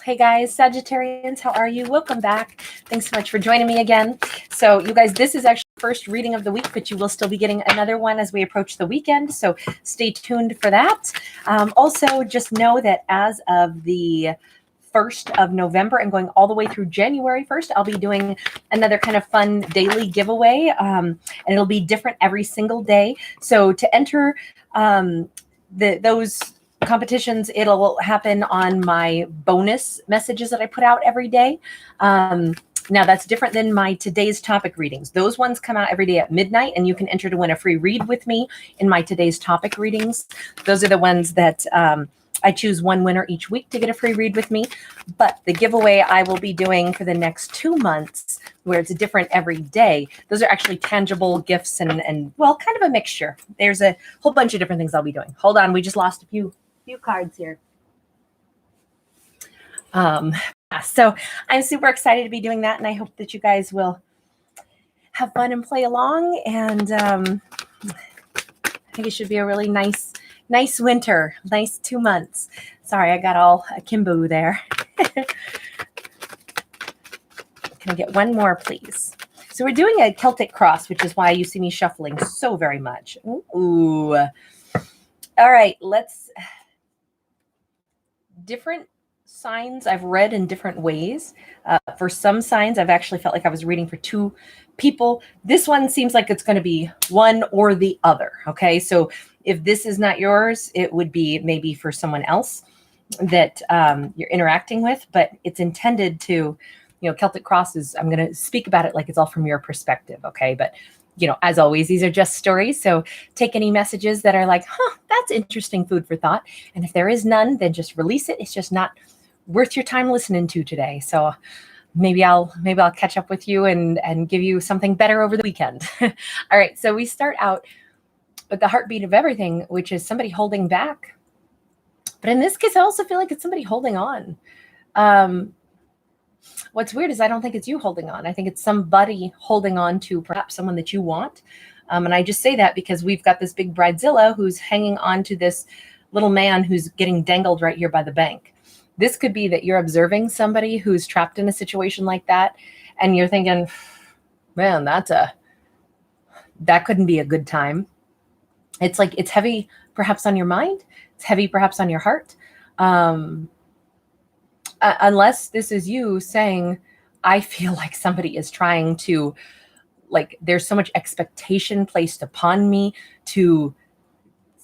Hey guys, Sagittarians, how are you? Welcome back. Thanks so much for joining me again. So you guys, this is actually the first reading of the week, but you will still be getting another one as we approach the weekend. So stay tuned for that. Also, just know that as of the 1st of November and going all the way through January 1st, I'll be doing another kind of fun daily giveaway. And it'll be different every single day. So to enter those competitions, it'll happen on my bonus messages that I put out every day. Now that's different than my today's topic readings. Those ones come out every day at midnight, and you can enter to win a free read with me in my today's topic readings. Those are the ones that I choose one winner each week to get a free read with me. But the giveaway I will be doing for the next 2 months, where it's different every day, those are actually tangible gifts and well, kind of a mixture. There's a whole bunch of different things I'll be doing. Hold on, we just lost a few cards here. So I'm super excited to be doing that, and I hope that you guys will have fun and play along. And I think it should be a really nice winter, nice 2 months. Sorry, I got all akimbo there. Can I get one more, please? So we're doing a Celtic cross, which is why you see me shuffling so very much. Ooh. All right, let's... Different signs I've read in different ways. For some signs, I've actually felt like I was reading for 2 people. This one seems like it's going to be one or the other. Okay, so if this is not yours, it would be maybe for someone else that you're interacting with, but it's intended to, Celtic cross is, I'm going to speak about it like it's all from your perspective. Okay, but as always, these are just stories. So take any messages that are like, that's interesting food for thought. And if there is none, then just release it. It's just not worth your time listening to today. So maybe I'll catch up with you and give you something better over the weekend. All right. So we start out with the heartbeat of everything, which is somebody holding back. But in this case, I also feel like it's somebody holding on. What's weird is I don't think it's you holding on. I think it's somebody holding on to perhaps someone that you want. And I just say that because we've got this big bridezilla who's hanging on to this little man who's getting dangled right here by the bank. This could be that you're observing somebody who's trapped in a situation like that, and you're thinking, man, that couldn't be a good time. It's like it's heavy perhaps on your mind. It's heavy perhaps on your heart. Unless this is you saying, I feel like somebody is trying to, like, there's so much expectation placed upon me to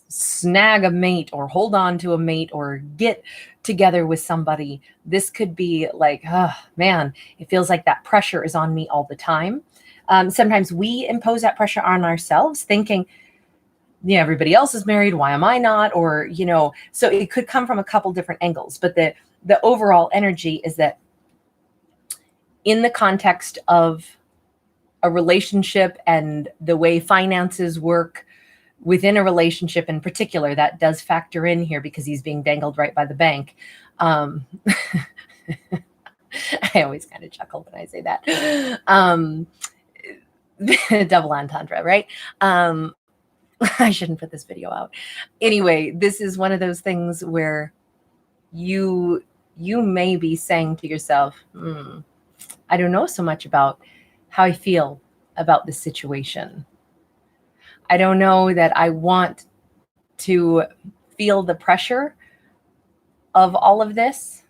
snag a mate or hold on to a mate or get together with somebody. This could be like, oh man, it feels like that pressure is on me all the time. Sometimes we impose that pressure on ourselves thinking, everybody else is married. Why am I not? Or, so it could come from a couple different angles, but the overall energy is that in the context of a relationship and the way finances work within a relationship in particular, that does factor in here because he's being dangled right by the bank. I always kind of chuckle when I say that. Double entendre, right? I shouldn't put this video out. Anyway, this is one of those things where you may be saying to yourself, I don't know so much about how I feel about this situation. I don't know that I want to feel the pressure of all of this.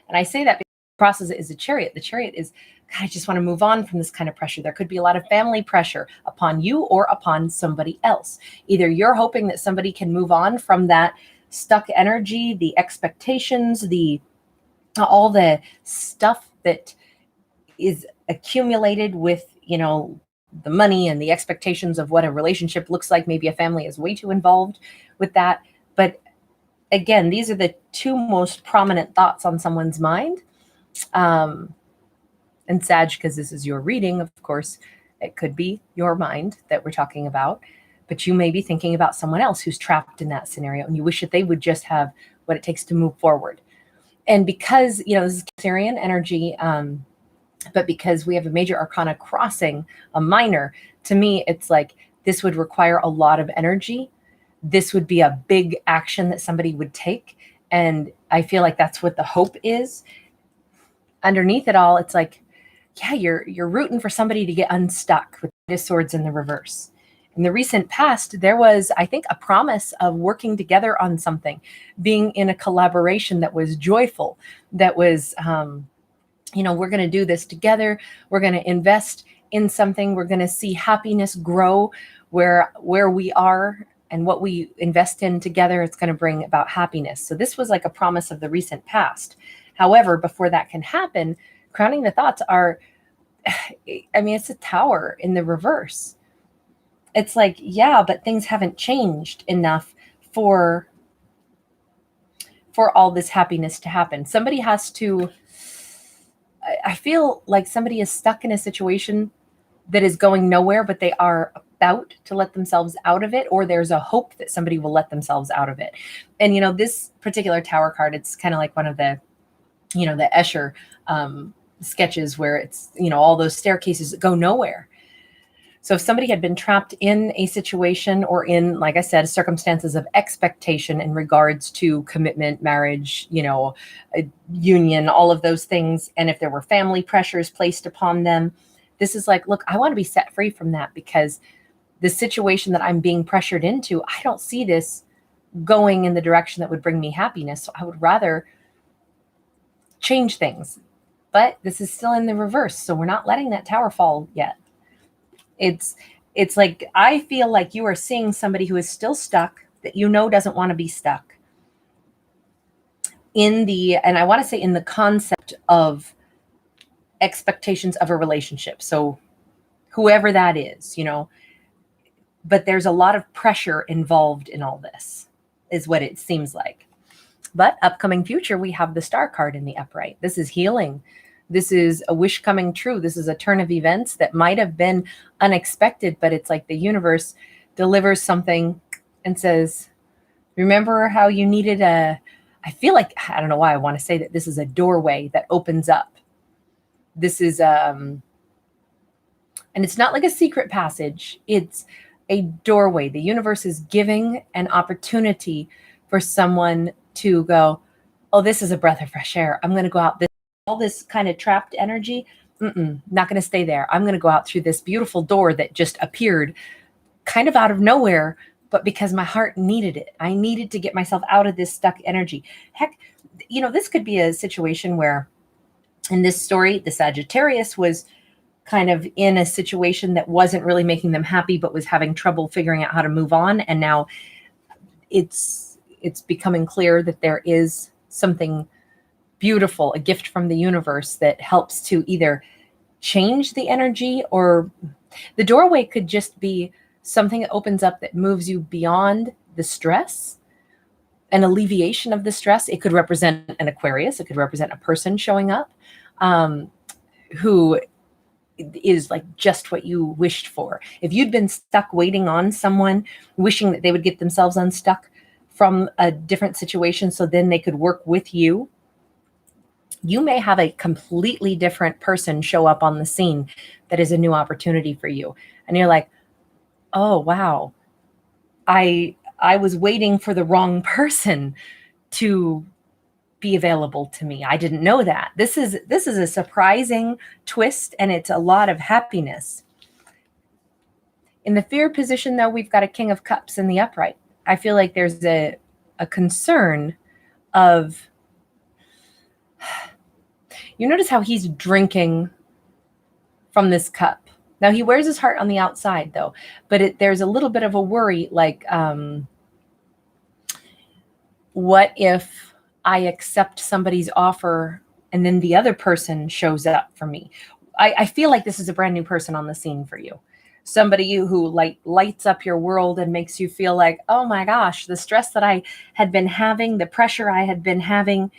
And I say that because the process is a chariot. The chariot is, God, I just want to move on from this kind of pressure. There could be a lot of family pressure upon you or upon somebody else. Either you're hoping that somebody can move on from that stuck energy, the expectations, all the stuff that is accumulated with, the money and the expectations of what a relationship looks like. Maybe a family is way too involved with that. But again, these are the 2 most prominent thoughts on someone's mind. And Sag, because this is your reading, of course, it could be your mind that we're talking about, but you may be thinking about someone else who's trapped in that scenario, and you wish that they would just have what it takes to move forward. And because, this is Cancerian energy, but because we have a major arcana crossing a minor, to me, it's like this would require a lot of energy. This would be a big action that somebody would take. And I feel like that's what the hope is underneath it all, it's like, yeah, you're rooting for somebody to get unstuck with the swords in the reverse. In the recent past, there was, I think, a promise of working together on something, being in a collaboration that was joyful, that was, we're going to do this together. We're going to invest in something. We're going to see happiness grow where we are, and what we invest in together, it's going to bring about happiness. So this was like a promise of the recent past. However, before that can happen, crowning the thoughts are, it's a tower in the reverse. It's like, yeah, but things haven't changed enough for all this happiness to happen. Somebody has to, I feel like somebody is stuck in a situation that is going nowhere, but they are about to let themselves out of it, or there's a hope that somebody will let themselves out of it. And, this particular tower card, it's kind of like one of the, the Escher sketches where it's, all those staircases that go nowhere. So if somebody had been trapped in a situation or in, like I said, circumstances of expectation in regards to commitment, marriage, a union, all of those things, and if there were family pressures placed upon them, this is like, look, I want to be set free from that, because the situation that I'm being pressured into, I don't see this going in the direction that would bring me happiness. So I would rather change things. But this is still in the reverse. So we're not letting that tower fall yet. It's like, I feel like you are seeing somebody who is still stuck, that doesn't want to be stuck and I want to say in the concept of expectations of a relationship. So whoever that is, but there's a lot of pressure involved in all this, is what it seems like. But upcoming future, we have the Star card in the upright. This is healing. This is a wish coming true. This is a turn of events that might have been unexpected, but it's like the universe delivers something and says, remember how you needed I feel like, I don't know why I want to say that this is a doorway that opens up. This is, and it's not like a secret passage. It's a doorway. The universe is giving an opportunity for someone to go, oh, this is a breath of fresh air. I'm going to go out all this kind of trapped energy. Not going to stay there. I'm going to go out through this beautiful door that just appeared kind of out of nowhere, but because my heart needed it. I needed to get myself out of this stuck energy. Heck, this could be a situation where in this story, the Sagittarius was kind of in a situation that wasn't really making them happy, but was having trouble figuring out how to move on. And now it's becoming clear that there is something beautiful, a gift from the universe that helps to either change the energy, or the doorway could just be something that opens up that moves you beyond the stress, an alleviation of the stress. It could represent an Aquarius. It could represent a person showing up who is like just what you wished for. If you'd been stuck waiting on someone, wishing that they would get themselves unstuck from a different situation so then they could work with you, you may have a completely different person show up on the scene that is a new opportunity for you. And you're like, oh, wow, I was waiting for the wrong person to be available to me. I didn't know that. This is a surprising twist, and it's a lot of happiness. In the fear position, though, we've got a King of Cups in the upright. I feel like there's a concern of, you notice how he's drinking from this cup. Now he wears his heart on the outside though, but there's a little bit of a worry, like, what if I accept somebody's offer and then the other person shows up for me? I feel like this is a brand new person on the scene for you. Somebody who lights up your world and makes you feel like, oh my gosh, the stress that I had been having, the pressure I had been having.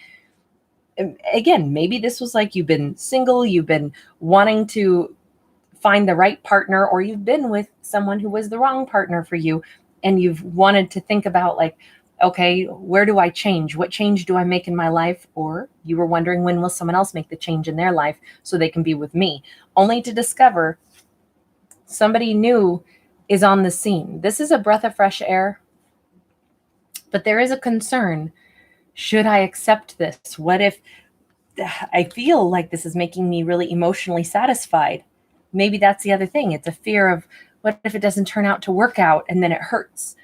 Again, maybe this was like you've been single, you've been wanting to find the right partner, or you've been with someone who was the wrong partner for you, and you've wanted to think about like, okay, where do I change? What change do I make in my life? Or you were wondering, when will someone else make the change in their life so they can be with me? Only to discover somebody new is on the scene. This is a breath of fresh air, but there is a concern. Should I accept this? What if I feel like this is making me really emotionally satisfied. Maybe that's the other thing. It's a fear of, what if it doesn't turn out to work out and then it hurts?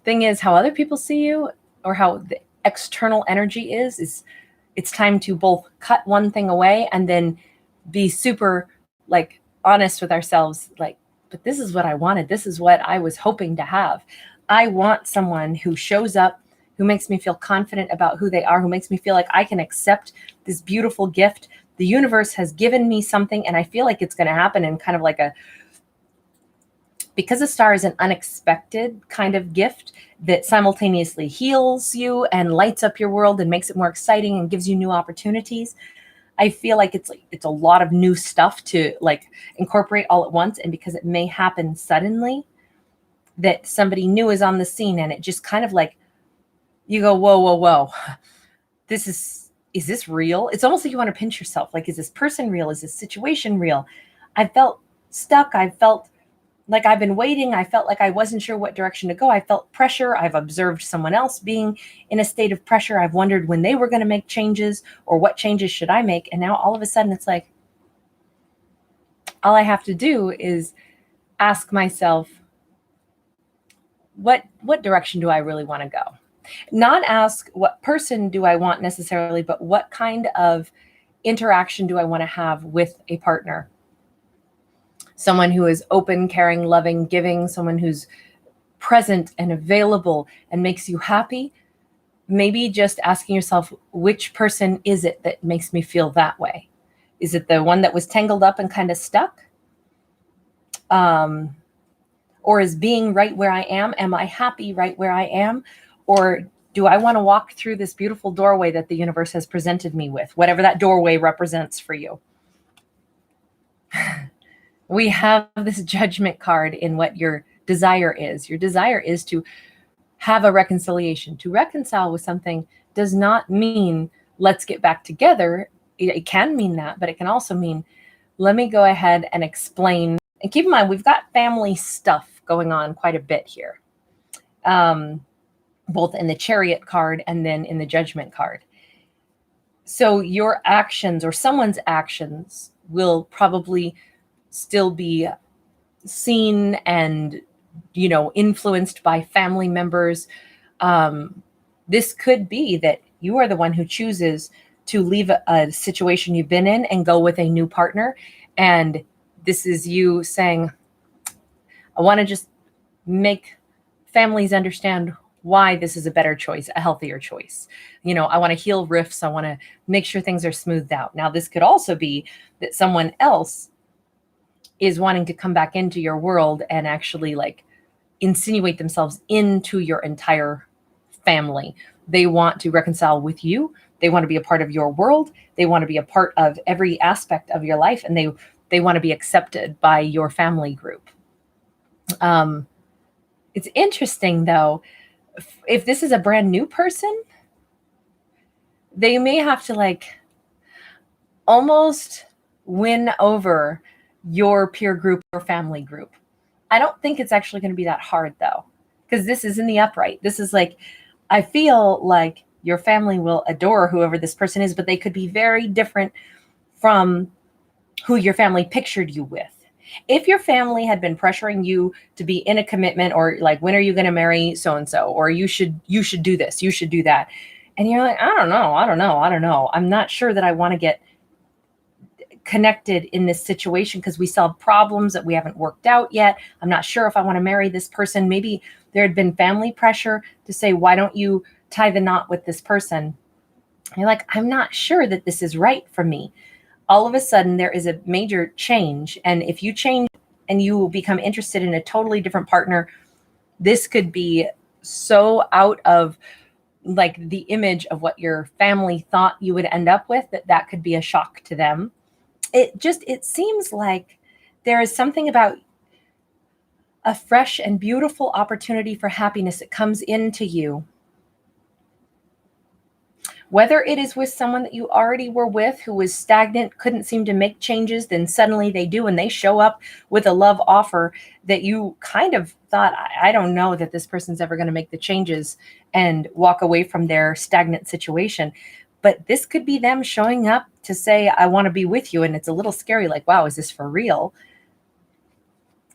Thing is, how other people see you or how the external energy is it's time to both cut one thing away and then be super like honest with ourselves, like, but this is what I wanted. This is what I was hoping to have. I want someone who shows up, who makes me feel confident about who they are, who makes me feel like I can accept this beautiful gift. The universe has given me something, and I feel like it's going to happen in kind of like a, because a star is an unexpected kind of gift that simultaneously heals you and lights up your world and makes it more exciting and gives you new opportunities. I feel like it's a lot of new stuff to like incorporate all at once. And because it may happen suddenly, that somebody new is on the scene, and it just kind of like, you go, whoa, whoa, whoa. Is this real? It's almost like you want to pinch yourself. Like, is this person real? Is this situation real? I felt stuck. I felt like I've been waiting. I felt like I wasn't sure what direction to go. I felt pressure. I've observed someone else being in a state of pressure. I've wondered when they were going to make changes or what changes should I make. And now all of a sudden it's like, all I have to do is ask myself, what direction do I really want to go? Not ask what person do I want necessarily, but what kind of interaction do I want to have with a partner? Someone who is open, caring, loving, giving, someone who's present and available and makes you happy. Maybe just asking yourself, which person is it that makes me feel that way? Is it the one that was tangled up and kind of stuck? Or is being right where I am I happy right where I am? Or do I want to walk through this beautiful doorway that the universe has presented me with, whatever that doorway represents for you? We have this Judgment card in what your desire is. Your desire is to have a reconciliation. To reconcile with something does not mean let's get back together. It can mean that, but it can also mean, let me go ahead and explain. And keep in mind, we've got family stuff going on quite a bit here, both in the Chariot card and then in the Judgment card. So your actions or someone's actions will probably still be seen and, influenced by family members. This could be that you are the one who chooses to leave a situation you've been in and go with a new partner. And this is you saying, I want to just make families understand why this is a better choice, a healthier choice. I want to heal rifts. I want to make sure things are smoothed out. Now, this could also be that someone else is wanting to come back into your world and actually like insinuate themselves into your entire family. They want to reconcile with you. They want to be a part of your world. They want to be a part of every aspect of your life, and they want to be accepted by your family group. It's interesting though, if this is a brand new person, they may have to like almost win over your peer group or family group. I don't think it's actually going to be that hard though, because this is in the upright. This is like, I feel like your family will adore whoever this person is, but they could be very different from who your family pictured you with. If your family had been pressuring you to be in a commitment, or like, when are you going to marry so-and-so, or you should do this, you should do that. And you're like, I don't know. I'm not sure that I want to get connected in this situation because we still have problems that we haven't worked out yet. I'm not sure if I want to marry this person. Maybe there had been family pressure to say, why don't you tie the knot with this person? And you're like, I'm not sure that this is right for me. All of a sudden there is a major change. And if you change and you become interested in a totally different partner, this could be so out of like the image of what your family thought you would end up with, that could be a shock to them. It seems like there is something about a fresh and beautiful opportunity for happiness that comes into you. Whether it is with someone that you already were with who was stagnant, couldn't seem to make changes, then suddenly they do, and they show up with a love offer that you kind of thought, I don't know that this person's ever going to make the changes and walk away from their stagnant situation. But this could be them showing up to say, I want to be with you. And it's a little scary, like, wow, is this for real?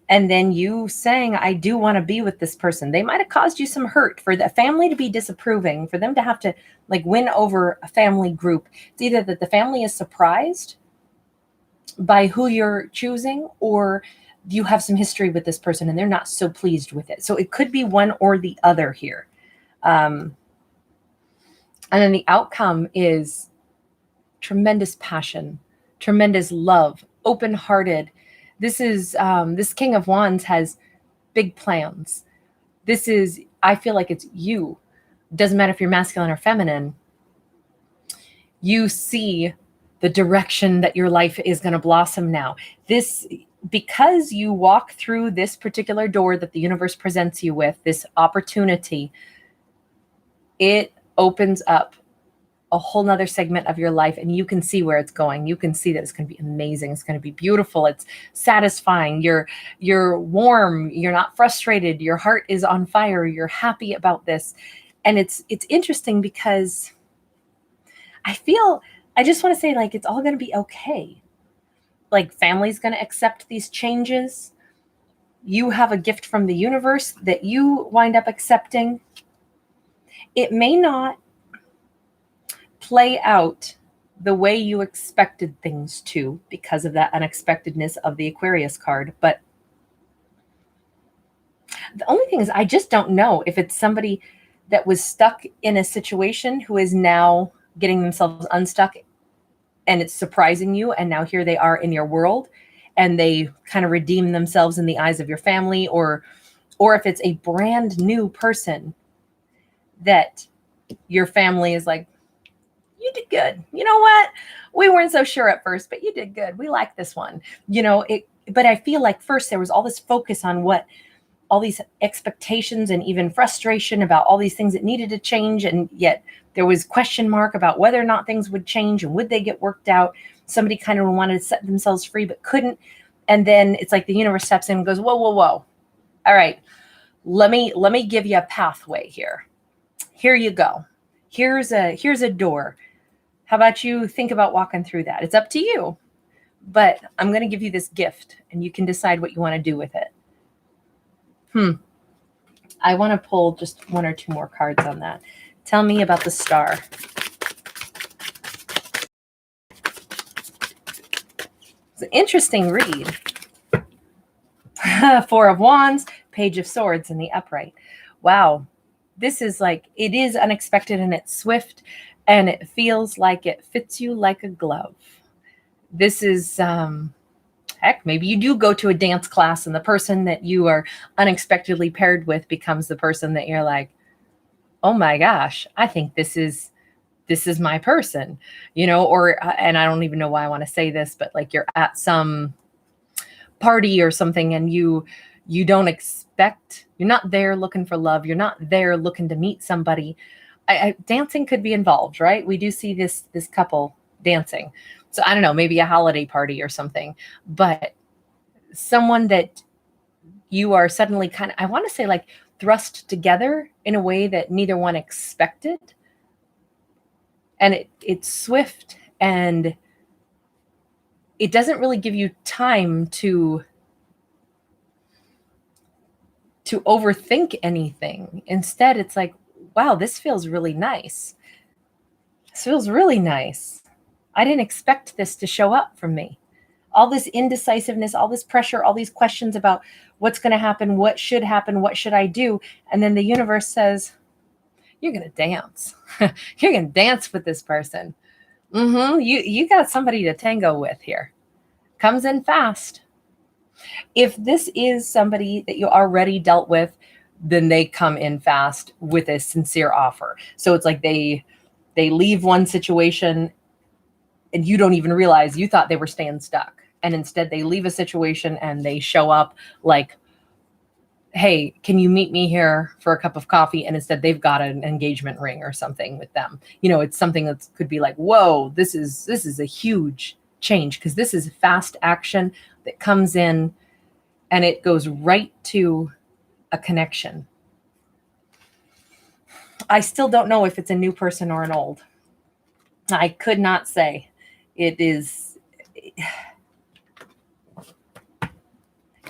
And then you saying, I do want to be with this person. They might have caused you some hurt. For the family to be disapproving, for them to have to like win over a family group. It's either that the family is surprised by who you're choosing, or you have some history with this person and they're not so pleased with it. So it could be one or the other here. And then the outcome is tremendous passion, tremendous love, open-hearted. This is this King of Wands has big plans. This is, I feel like it's you. Doesn't matter if you're masculine or feminine. You see the direction that your life is going to blossom now. This, because you walk through this particular door that the universe presents you with, this opportunity, it opens up a whole nother segment of your life, and you can see where it's going. You can see that it's going to be amazing. It's going to be beautiful. It's satisfying. You're warm. You're not frustrated. Your heart is on fire. You're happy about this. And it's interesting because I just want to say, like, it's all going to be okay. Like, family's going to accept these changes. You have a gift from the universe that you wind up accepting. It may not play out the way you expected things to because of that unexpectedness of the Aquarius card. But the only thing is, I just don't know if it's somebody that was stuck in a situation who is now getting themselves unstuck, and it's surprising you. And now here they are in your world, and they kind of redeem themselves in the eyes of your family, or if it's a brand new person that your family is like, you did good. You know what? We weren't so sure at first, but you did good. We like this one. You know, but I feel like first there was all this focus on what all these expectations and even frustration about all these things that needed to change. And yet there was question mark about whether or not things would change and would they get worked out. Somebody kind of wanted to set themselves free, but couldn't. And then it's like the universe steps in and goes, whoa, whoa, whoa. All right, let me give you a pathway here. Here you go. Here's a door. How about you think about walking through that? It's up to you, but I'm going to give you this gift and you can decide what you want to do with it. I want to pull just one or two more cards on that. Tell me about the Star. It's an interesting read. Four of Wands, Page of Swords in the upright. Wow. This is like, it is unexpected and it's swift, and it feels like it fits you like a glove. This is, heck, maybe you do go to a dance class and the person that you are unexpectedly paired with becomes the person that you're like, oh my gosh, I think this is my person, you know, or, and I don't even know why I want to say this, but like you're at some party or something and you don't expect, you're not there looking for love. You're not there looking to meet somebody. Dancing could be involved, right? We do see this couple dancing. So I don't know, maybe a holiday party or something, but someone that you are suddenly kind of, I want to say like thrust together in a way that neither one expected. And it's swift, and it doesn't really give you time to overthink anything. Instead, it's like, wow, this feels really nice. This feels really nice. I didn't expect this to show up from me. All this indecisiveness, all this pressure, all these questions about what's going to happen, what should I do? And then the universe says, you're going to dance. You're going to dance with this person. You got somebody to tango with here. Comes in fast. If this is somebody that you already dealt with, then they come in fast with a sincere offer. So it's like they leave one situation and you don't even realize you thought they were staying stuck. And instead they leave a situation and they show up like, hey, can you meet me here for a cup of coffee? And instead they've got an engagement ring or something with them. You know, it's something that could be like, whoa, this is a huge change, because this is fast action that comes in and it goes right to a connection. I still don't know if it's a new person or an old. I could not say. It is,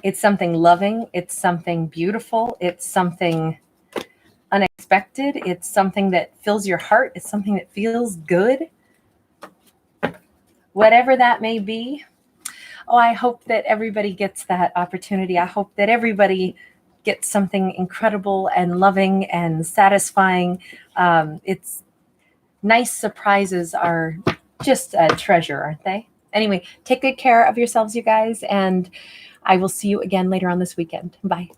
it's something loving. It's something beautiful. It's something unexpected. It's something that fills your heart. It's something that feels good. Whatever that may be. Oh, I hope that everybody gets that opportunity. I hope that everybody gets something incredible and loving and satisfying. It's nice surprises are just a treasure, aren't they? Anyway, take good care of yourselves, you guys, and I will see you again later on this weekend. Bye.